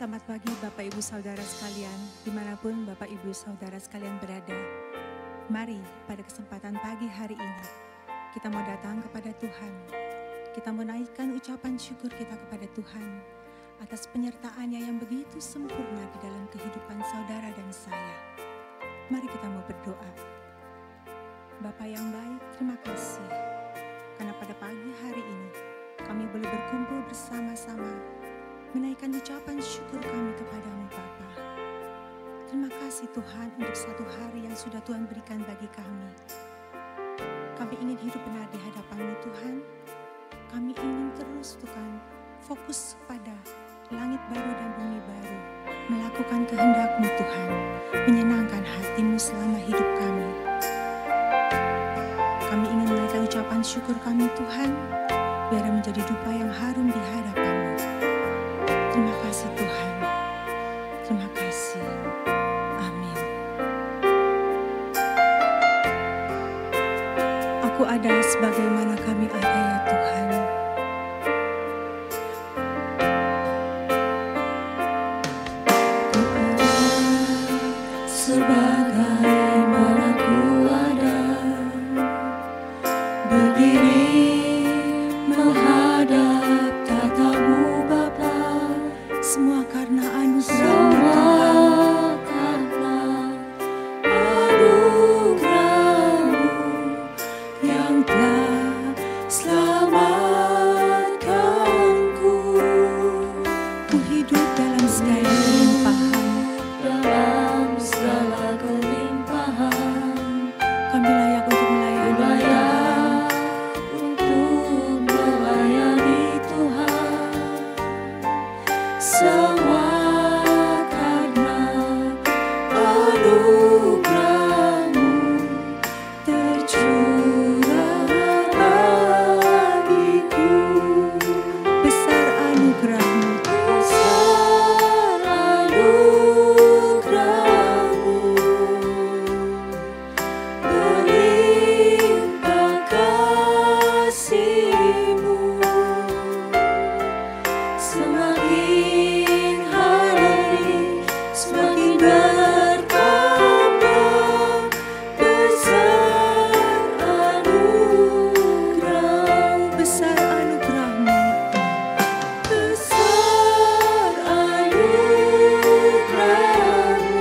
Selamat pagi Bapak Ibu Saudara sekalian, dimanapun Bapak Ibu Saudara sekalian berada. Mari pada kesempatan pagi hari ini, kita mau datang kepada Tuhan. Kita mau naikkan ucapan syukur kita kepada Tuhan atas penyertaan-Nya yang begitu sempurna di dalam kehidupan saudara dan saya. Mari kita mau berdoa. Bapa yang baik, terima kasih. Karena pada pagi hari ini, kami boleh berkumpul bersama-sama menaikkan ucapan syukur kami kepadamu Bapa. Terima kasih Tuhan untuk satu hari yang sudah Tuhan berikan bagi kami. Kami ingin hidup benar di hadapan-Mu Tuhan. Kami ingin terus Tuhan fokus pada langit baru dan bumi baru. Melakukan kehendak-Mu Tuhan, menyenangkan hati-Mu selama hidup kami. Kami ingin menaikkan ucapan syukur kami Tuhan, biar menjadi dupa yang harum di hadapan-Mu. Terima kasih Tuhan, terima kasih, amin. Aku ada sebagaimana kami ada ya Tuhan. Sebagaimana ku ada, berdiri menghadap tatamu Bapa. Semua karena anugerah-Mu Semua karena anugerah-Mu yang telah selamatkanku. Ku hidup dalam segala kelimpahan. Dalam segala kelimpahan, Kami layak untuk melayani layak untuk melayani Tuhan. Semua karena anugerah-Mu tercurah bagiku. besar anugerah-Mu. Besar anugerah-Mu, berlimpah kasih-Mu. Semakin hari semakin bertambah besar anugerah-Mu. Besar anugerah-Mu. Besar anugerah-Mu,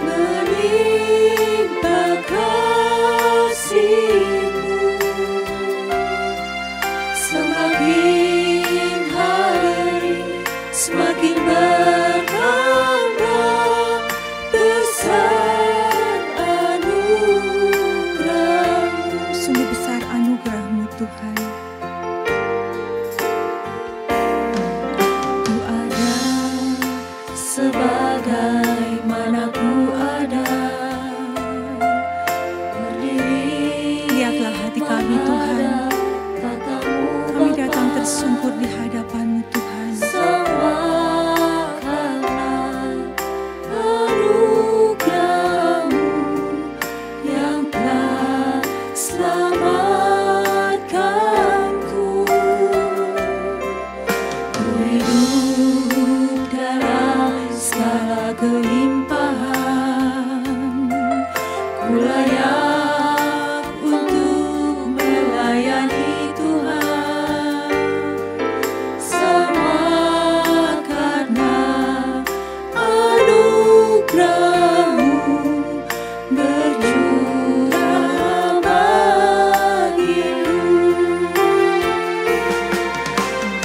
berlimpah kasih-Mu. Semakin hari semakin bertambah besar anugerah-Mu. Sungguh besar anugerah-Mu Tuhan. Ku ada sebagaimana ku ada, berdiri Lihatlah hati kami Tuhan. tatamu Kami datang Bapa. tersungkur di hadapan-Mu Tuhan. Semua karena anugerah-Mu yang telah selamatkanku. Ku hidup dalam segala kelimpahan, ku layak untuk melayani Tuhan. Semua karena anugerah-Mu bercurah bagiku.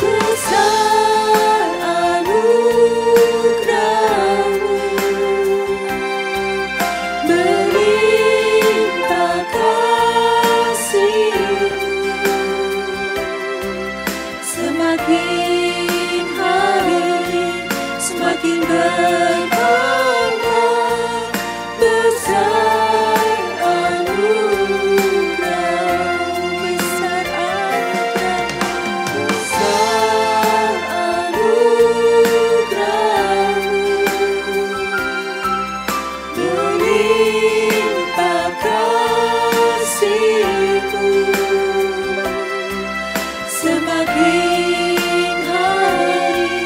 Besar anugerah-Mu, berlimpah kasih-Mu. Semakin hari semakin bertambah besar anugerah-Mu. Besar anugerah-Mu. Besar anugerah-Mu, berlimpah kasih-Mu. Semakin hari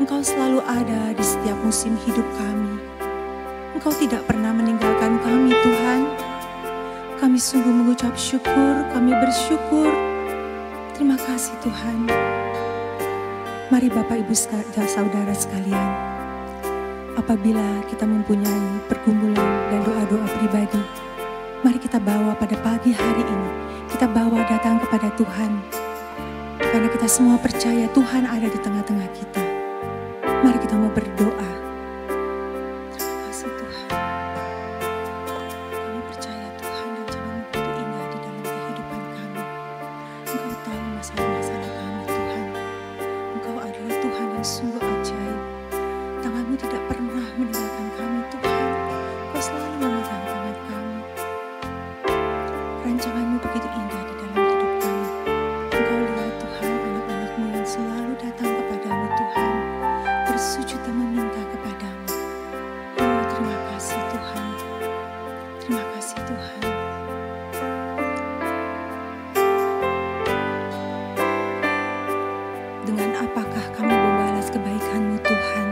Engkau selalu ada di setiap musim hidup kami. Engkau tidak pernah meninggalkan kami, Tuhan. Kami sungguh mengucap syukur, kami bersyukur. Terima kasih, Tuhan. Mari Bapak Ibu saudara sekalian, apabila kita mempunyai pergumulan dan doa-doa pribadi, mari kita bawa pada pagi hari ini, kita bawa datang kepada Tuhan. Karena kita semua percaya Tuhan ada di tengah-tengah kita. Mari kita mau berdoa. Terima kasih Tuhan. Kami percaya Tuhan dan jangan begitu indah di dalam kehidupan kami. Engkau tahu masalah-masalah kami Tuhan. Engkau adalah Tuhan yang sungguh ajaib. Tangan-Mu tidak pernah meninggalkan kami Tuhan. Engkau selalu memegang tangan kami. Rancangan-Mu begitu indah di dalam hidup kami. Engkau lihat Tuhan anak-anak-Mu yang selalu datang kepadamu Tuhan. Bersujud dan meminta kepadamu. Oh, terima kasih Tuhan. Terima kasih Tuhan. Dengan apakah kami membalas kebaikan-Mu Tuhan?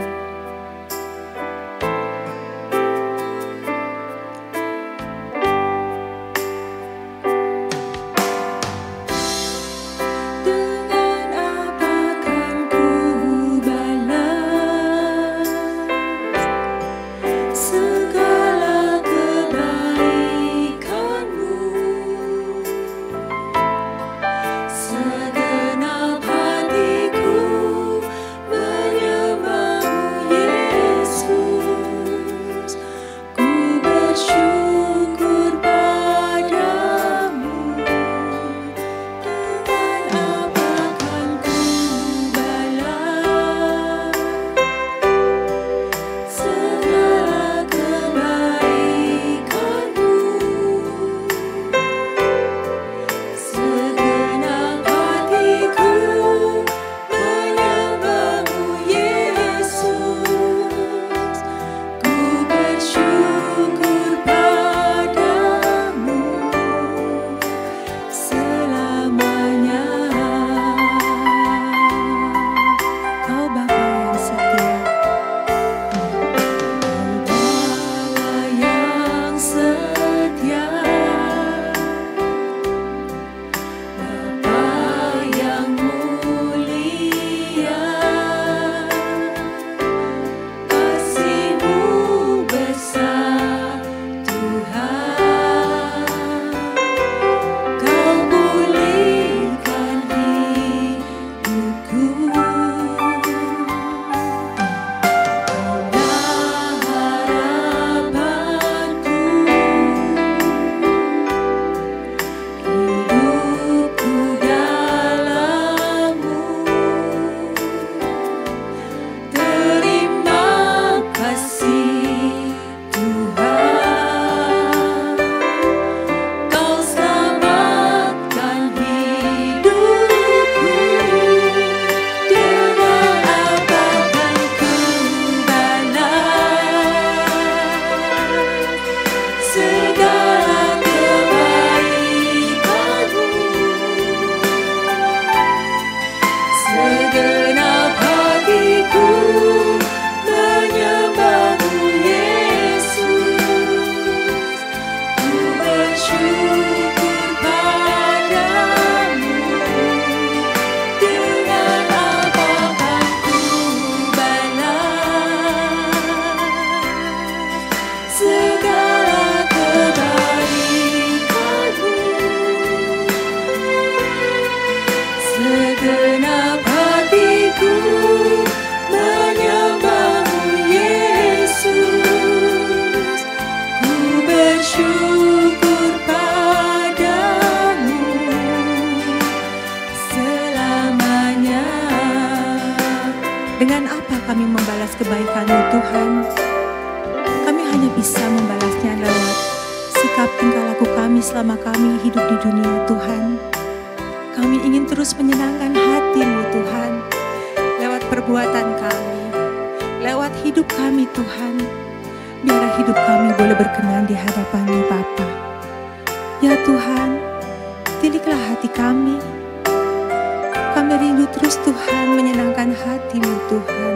Dengan apa kami membalas kebaikan-Mu Tuhan? Kami hanya bisa membalasnya lewat sikap tingkah laku kami selama kami hidup di dunia Tuhan. Kami ingin terus menyenangkan hati-Mu Tuhan, lewat perbuatan kami, lewat hidup kami Tuhan. Biarlah hidup kami boleh berkenan di hadapan-Mu Bapa. Ya Tuhan, tindiklah hati kami. Kami rindu terus Tuhan menyenangkan hati-Mu Tuhan.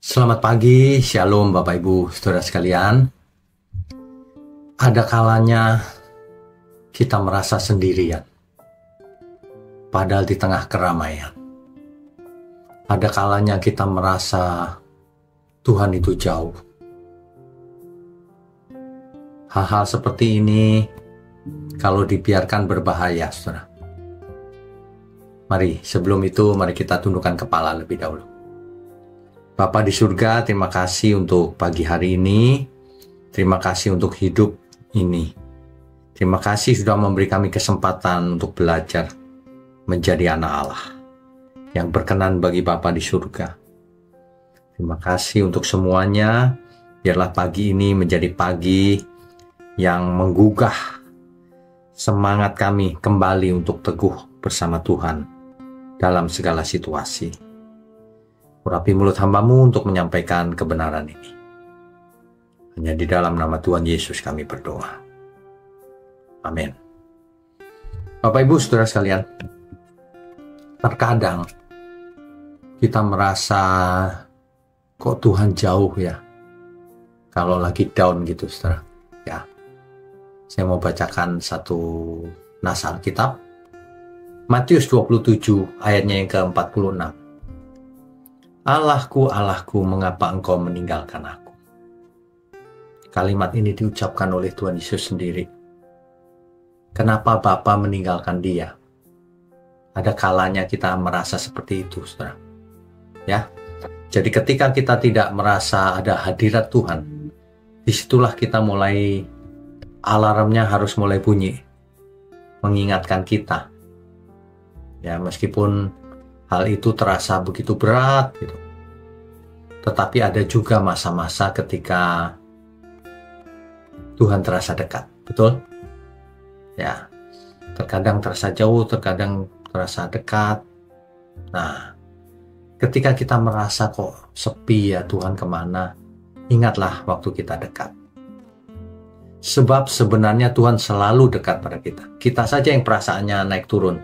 Selamat pagi, Shalom Bapak Ibu Saudara sekalian. Ada kalanya kita merasa sendirian, padahal di tengah keramaian. Ada kalanya kita merasa Tuhan itu jauh. Hal-hal seperti ini kalau dibiarkan berbahaya, saudara. Mari, sebelum itu mari kita tundukkan kepala lebih dahulu. Bapa di surga, terima kasih untuk pagi hari ini. Terima kasih untuk hidup ini. Terima kasih sudah memberi kami kesempatan untuk belajar menjadi anak Allah yang berkenan bagi Bapa di surga. Terima kasih untuk semuanya. Biarlah pagi ini menjadi pagi yang menggugah semangat kami kembali untuk teguh bersama Tuhan dalam segala situasi. Urapi mulut hamba-Mu untuk menyampaikan kebenaran ini. Hanya di dalam nama Tuhan Yesus kami berdoa. Amin. Bapak Ibu Saudara sekalian, terkadang kita merasa kok Tuhan jauh ya, kalau lagi down gitu, saudara. Ya, saya mau bacakan satu nas Alkitab, Matius 27 ayatnya yang ke-46. Allahku, Allahku, mengapa engkau meninggalkan aku? Kalimat ini diucapkan oleh Tuhan Yesus sendiri. Kenapa Bapa meninggalkan dia? Ada kalanya kita merasa seperti itu, saudara. Ya, jadi ketika kita tidak merasa ada hadirat Tuhan, disitulah kita mulai, alarmnya harus mulai bunyi, mengingatkan kita. Ya, meskipun hal itu terasa begitu berat gitu. Tetapi ada juga masa-masa ketika Tuhan terasa dekat, betul? Ya, terkadang terasa jauh, terkadang terasa dekat. Nah, ketika kita merasa kok sepi ya Tuhan kemana, ingatlah waktu kita dekat. Sebab sebenarnya Tuhan selalu dekat pada kita. Kita saja yang perasaannya naik turun,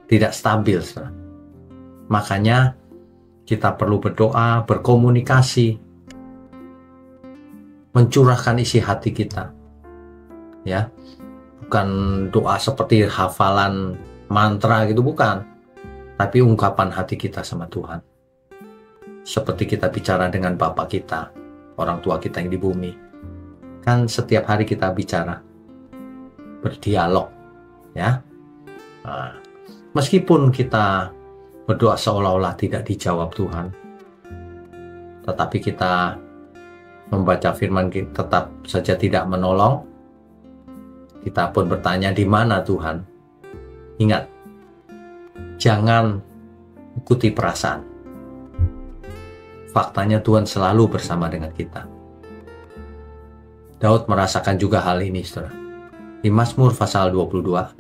tidak stabil, saudara. Makanya kita perlu berdoa, berkomunikasi, mencurahkan isi hati kita. Ya, bukan doa seperti hafalan mantra gitu, bukan. Tapi ungkapan hati kita sama Tuhan. Seperti kita bicara dengan Bapa kita, orang tua kita yang di bumi. Kan setiap hari kita bicara, berdialog, ya. Nah, meskipun kita berdoa seolah-olah tidak dijawab Tuhan, tetapi kita membaca firman tetap saja tidak menolong. Kita pun bertanya, di mana Tuhan? Ingat, jangan ikuti perasaan. Faktanya Tuhan selalu bersama dengan kita. Daud merasakan juga hal ini, saudara. Di Mazmur pasal 22,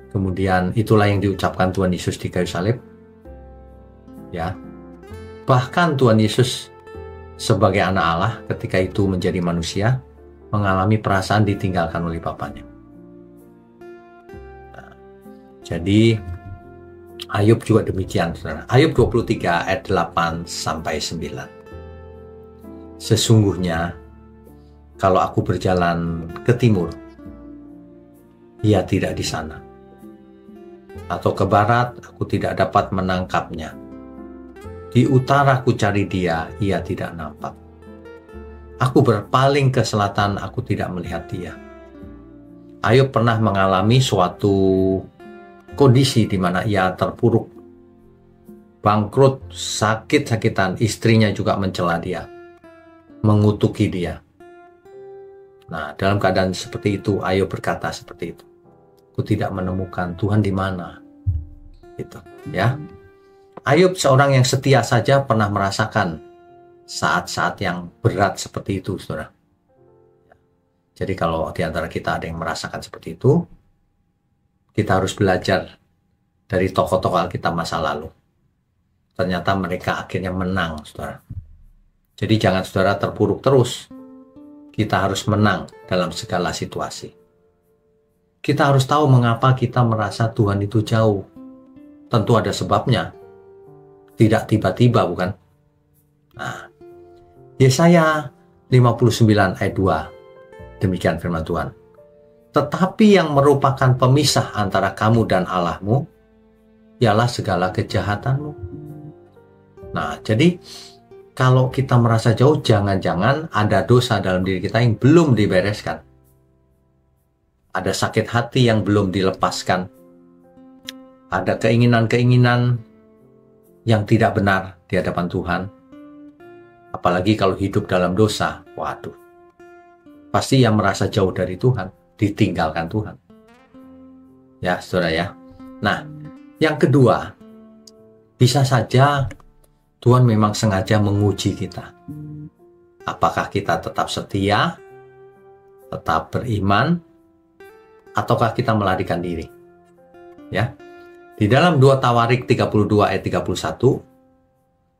kemudian itulah yang diucapkan Tuhan Yesus di kayu salib. Ya. Bahkan Tuhan Yesus sebagai anak Allah ketika itu menjadi manusia mengalami perasaan ditinggalkan oleh Bapanya. Nah, jadi Ayub juga demikian, saudara. Ayub 23 ayat 8 sampai 9. Sesungguhnya kalau aku berjalan ke timur, ia tidak di sana. Atau ke barat, aku tidak dapat menangkapnya. Di utara aku cari dia, ia tidak nampak. Aku berpaling ke selatan, aku tidak melihat dia. Ayub pernah mengalami suatu kondisi di mana ia terpuruk, bangkrut, sakit-sakitan. Istrinya juga mencela dia, mengutuki dia. Nah, dalam keadaan seperti itu, Ayub berkata seperti itu. Aku tidak menemukan Tuhan di mana. Gitu, ya. Ayub seorang yang setia saja pernah merasakan saat-saat yang berat seperti itu, saudara. Jadi kalau di antara kita ada yang merasakan seperti itu, kita harus belajar dari tokoh-tokoh Alkitab masa lalu. Ternyata mereka akhirnya menang, saudara. Jadi jangan saudara terpuruk terus. Kita harus menang dalam segala situasi. Kita harus tahu mengapa kita merasa Tuhan itu jauh. Tentu ada sebabnya. Tidak tiba-tiba, bukan? Nah, Yesaya 59 ayat 2, demikian firman Tuhan. Tetapi yang merupakan pemisah antara kamu dan Allahmu, ialah segala kejahatanmu. Nah, jadi kalau kita merasa jauh, jangan-jangan ada dosa dalam diri kita yang belum dibereskan. Ada sakit hati yang belum dilepaskan. Ada keinginan-keinginan yang tidak benar di hadapan Tuhan. Apalagi kalau hidup dalam dosa, waduh. Pasti yang merasa jauh dari Tuhan, ditinggalkan Tuhan. Ya, saudara ya. Nah, yang kedua, bisa saja Tuhan memang sengaja menguji kita. Apakah kita tetap setia, tetap beriman, ataukah kita melarikan diri? Ya. Di dalam 2 Tawarik 32 ayat 31,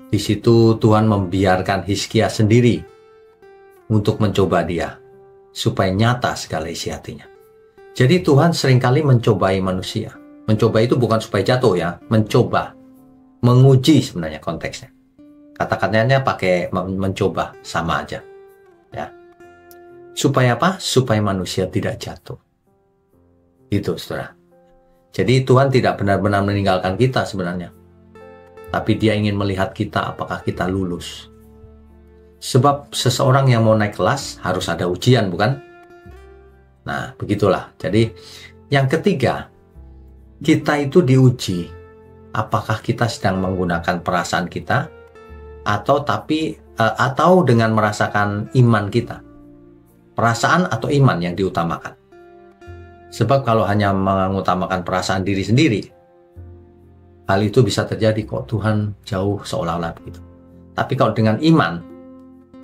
di situ Tuhan membiarkan Hizkia sendiri untuk mencoba dia, supaya nyata segala isi hatinya. Jadi Tuhan seringkali mencobai manusia. Mencoba itu bukan supaya jatuh ya, mencoba, menguji sebenarnya konteksnya. Kata-katanya pakai mencoba, sama aja. Ya. Supaya apa? Supaya manusia tidak jatuh. Itu, saudara. Jadi Tuhan tidak benar-benar meninggalkan kita sebenarnya. Tapi Dia ingin melihat kita apakah kita lulus. Sebab seseorang yang mau naik kelas harus ada ujian, bukan? Nah, begitulah. Jadi yang ketiga, kita itu diuji. Apakah kita sedang menggunakan perasaan kita atau dengan merasakan iman kita. Perasaan atau iman yang diutamakan. Sebab kalau hanya mengutamakan perasaan diri sendiri, hal itu bisa terjadi kok, Tuhan jauh seolah-olah begitu. Tapi kalau dengan iman,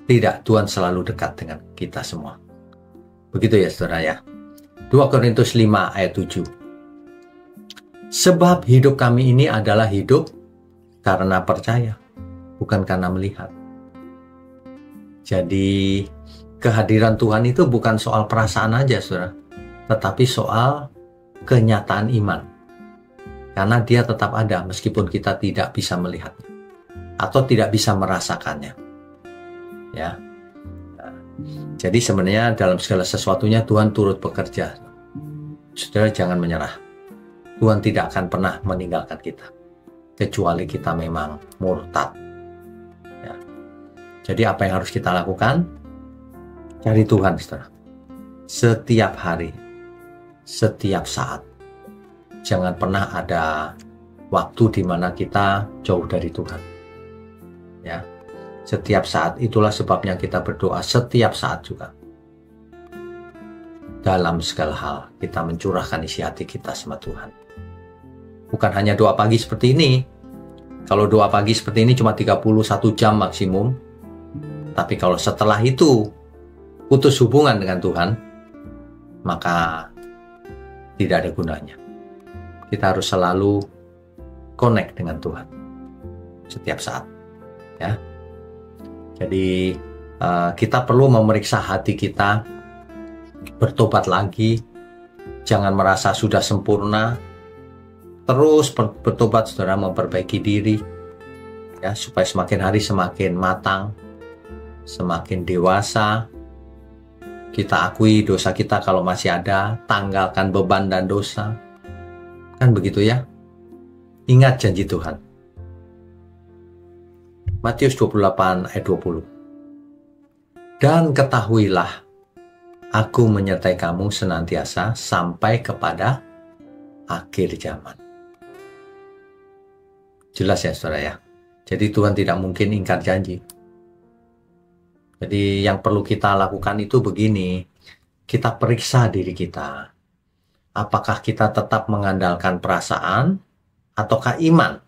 tidak, Tuhan selalu dekat dengan kita semua. Begitu ya saudara ya. 2 Korintus 5 ayat 7. Sebab hidup kami ini adalah hidup karena percaya, bukan karena melihat. Jadi kehadiran Tuhan itu bukan soal perasaan aja saudara, tetapi soal kenyataan iman. Karena Dia tetap ada meskipun kita tidak bisa melihatnya atau tidak bisa merasakannya. Ya. Jadi sebenarnya dalam segala sesuatunya Tuhan turut bekerja. Saudara jangan menyerah. Tuhan tidak akan pernah meninggalkan kita kecuali kita memang murtad. Ya. Jadi apa yang harus kita lakukan? Cari Tuhan, saudara. Setiap hari, setiap saat. Jangan pernah ada waktu di mana kita jauh dari Tuhan. Ya. Setiap saat, itulah sebabnya kita berdoa setiap saat juga. Dalam segala hal, kita mencurahkan isi hati kita sama Tuhan. Bukan hanya doa pagi seperti ini. Kalau doa pagi seperti ini cuma 31 jam maksimum. Tapi kalau setelah itu putus hubungan dengan Tuhan, maka tidak ada gunanya. Kita harus selalu connect dengan Tuhan setiap saat, ya. Jadi kita perlu memeriksa hati kita, bertobat lagi, jangan merasa sudah sempurna, terus bertobat saudara, memperbaiki diri, ya, supaya semakin hari semakin matang, semakin dewasa. Kita akui dosa kita kalau masih ada, tanggalkan beban dan dosa. Kan begitu ya? Ingat janji Tuhan. Matius 28 ayat 20. Dan ketahuilah, aku menyertai kamu senantiasa sampai kepada akhir zaman. Jelas ya saudara ya? Jadi Tuhan tidak mungkin ingkar janji. Jadi yang perlu kita lakukan itu begini, kita periksa diri kita. Apakah kita tetap mengandalkan perasaan ataukah iman?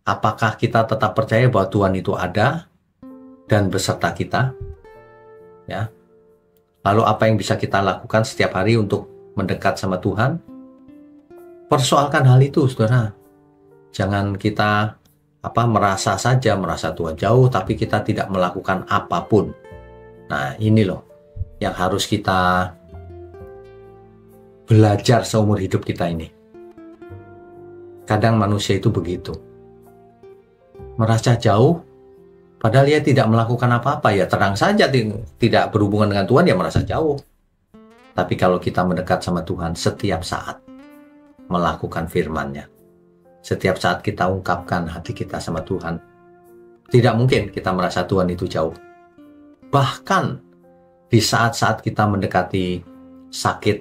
Apakah kita tetap percaya bahwa Tuhan itu ada dan beserta kita? Ya. Lalu apa yang bisa kita lakukan setiap hari untuk mendekat sama Tuhan? Persoalkan hal itu, saudara. Jangan kita merasa Tuhan jauh, tapi kita tidak melakukan apapun. Nah, ini loh yang harus kita belajar seumur hidup kita ini. Kadang manusia itu begitu. merasa jauh, padahal dia tidak melakukan apa-apa, ya terang saja tidak berhubungan dengan Tuhan, dia merasa jauh. Tapi kalau kita mendekat sama Tuhan setiap saat, melakukan firman-Nya, setiap saat kita ungkapkan hati kita sama Tuhan, tidak mungkin kita merasa Tuhan itu jauh. Bahkan di saat-saat kita mendekati sakit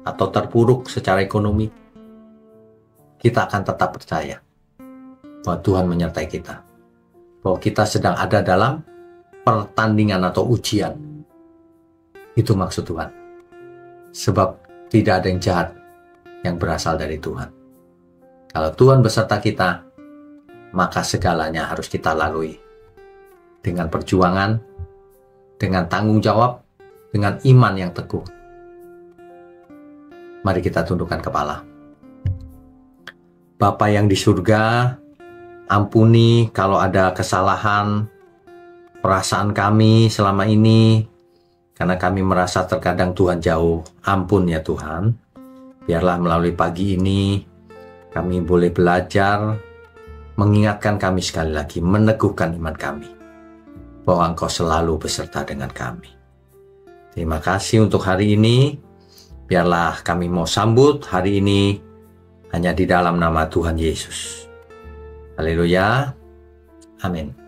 atau terpuruk secara ekonomi, kita akan tetap percaya bahwa Tuhan menyertai kita, bahwa kita sedang ada dalam pertandingan atau ujian. Itu maksud Tuhan. Sebab tidak ada yang jahat yang berasal dari Tuhan. Kalau Tuhan beserta kita, maka segalanya harus kita lalui dengan perjuangan, dengan tanggung jawab, dengan iman yang teguh. Mari kita tundukkan kepala. Bapa yang di surga, ampuni kalau ada kesalahan perasaan kami selama ini, karena kami merasa terkadang Tuhan jauh. Ampun ya Tuhan. Biarlah melalui pagi ini kami boleh belajar, mengingatkan kami sekali lagi, meneguhkan iman kami, bahwa Engkau selalu beserta dengan kami. Terima kasih untuk hari ini. Biarlah kami mau sambut hari ini hanya di dalam nama Tuhan Yesus. Haleluya. Amin.